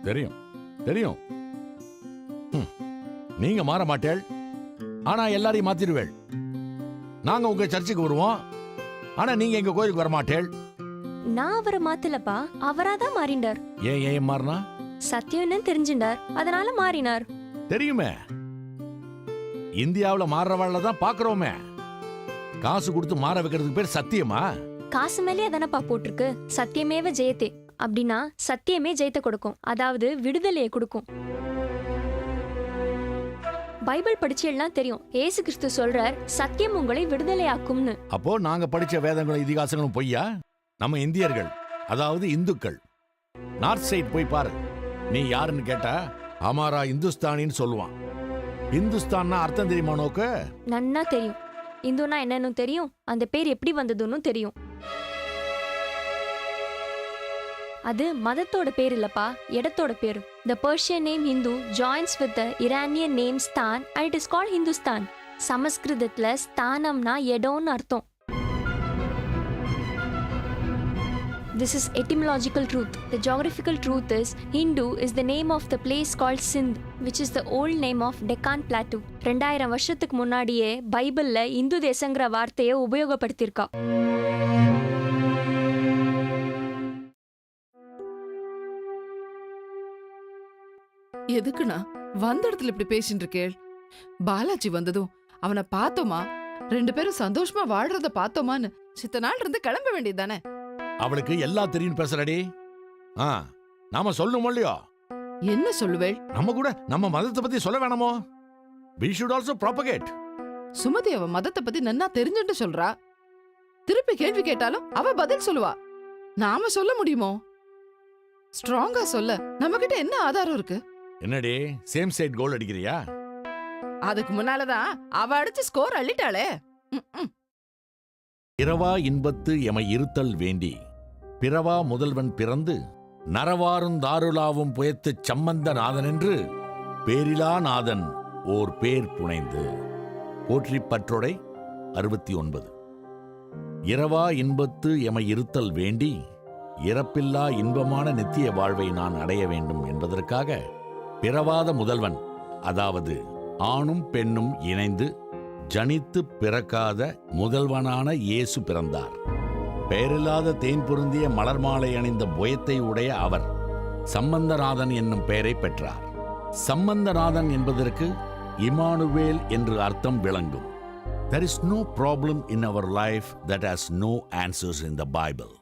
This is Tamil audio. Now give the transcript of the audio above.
தெரியும் தெரியும். நீங்க மாற மாட்டேள், ஆனா எல்லாரையும் மாத்திடுவேள். நாங்க உங்க சர்ச்சுக்கு வருவோம், ஆனா நீங்க எங்க கோயிலுக்கு வர மாட்டேள். நான் அவரை மாத்தலப்பா, அவராதான் மாறிண்டார். ஏன் மாறினா? சத்தியம்னு தெரிஞ்சின்றார், அதனால மாறினார். தெரியுமே, இந்தியாவுல மாறுறவாழ்ல தான் பாக்குறோமே. காசு கொடுத்து மாற வைக்கிறதுக்கு பேர் சத்தியமா? காசு மேலே அதானப்பா போட்டிருக்கு, சத்தியமேவ ஜெயத்தே. அப்படின்னா சத்தியமே ஜெயத்தை கொடுக்கும், அதாவது விடுதலையை கொடுக்கும். பைபிள் படிச்செல்லாம் தெரியும், ஏசு கிறிஸ்து சொல்றார் சத்தியம் உங்களை விடுதலையாக்கும்னு. அப்போ நாங்க படிச்ச வேதங்களும் இதிகாசங்களும் பொய்யா? நம்ம இந்தியர்கள், அதாவது இந்துக்கள், நார்த் சைட் போய் பாரு. நீ யாருன்னு கேட்டா அமாரா இந்துஸ்தானின்னு சொல்லுவான். இந்துஸ்தான்னா அர்த்தம் தெரியுமா நோக்கு? நன்னா தெரியும். இந்துனா என்னன்னு தெரியும், அந்த பேர் எப்படி வந்ததுன்னு தெரியும். அது மதத்தோட பேர் இல்லப்பா, இடத்தோட பேரு. The Persian name Hindu joins with the Iranian name Stan and it is called Hindustan. சமஸ்கிருதத்துல ஸ்தானம்னா இடம்னு அர்த்தம். This is etymological truth. The geographical truth is Hindu is the name of the place called Sindh, which is the old name of Deccan Plateau. 2000 வருஷத்துக்கு முன்னாடியே பைபிள்ல இந்து தேசங்கிற வார்த்தையை உபயோகப்படுத்தியிருக்கா. எதுக்குண்ணா வந்த இடத்துல இப்படி பேசிட்டு இருக்கேள்? பாலாஜி வந்ததும் அவனை பார்த்தோமா, 2 பேரும் சந்தோஷமா வாழ்றத பார்த்தோமான்னு சித்த நாள் இருந்து கிளம்ப வேண்டியதானே? அவளுக்கு எல்லாம் தெரியும் பேசுறடி. நாம சொல்லணும் இல்லையோ? என்ன சொல்லுவேள்? நம்ம கூட நம்ம மதத்தை பத்தி சொல்ல வேணாமோ? We should also propagate. Sumathi அவ மதத்தை பத்தி நன்னா தெரிஞ்சுட்டு சொல்றா. திருப்பி கேள்வி கேட்டாலும் அவ பதில் சொல்லுவா. நாம சொல்ல முடியுமோ? ஸ்ட்ராங்கா சொல்ல நம்ம கிட்ட என்ன ஆதாரம் இருக்கு? என்னடி சேம் சைட் கோல் அடிக்கிறியா? அதுக்கு முன்னாலதான் அவ அடிச்சு ஸ்கோர் அள்ளிட்டாளே. இரவா இன்பத்து எமை இருத்தல் வேண்டி பிறவா முதல்வன் பிறந்து நரவாரும் தாருலாவும் புயத்துச் சம்பந்த நாதன் என்று பேரிலா நாதன் ஓர் பேர் புனைந்து. போற்றி பற்றொடை 69. இரவா இன்பத்து எமை இருத்தல் வேண்டி இறப்பில்லா இன்பமான நித்திய வாழ்வை நான் அடைய வேண்டும் என்பதற்காக பிறவாத முதல்வன், அதாவது ஆணும் பெண்ணும் இணைந்து ஜனித்து பிறக்காத முதல்வனான இயேசு பிறந்தார். பெயரில்லாத தேன் பொருந்திய மலர் மாலை அணிந்த புயத்தை உடைய அவர் சம்பந்தநாதன் என்னும் பெயரை பெற்றார். சம்பந்தநாதன் என்பதற்கு இமானுவேல் என்று அர்த்தம் விளங்கும். There is no problem in our life that has no answers in the Bible.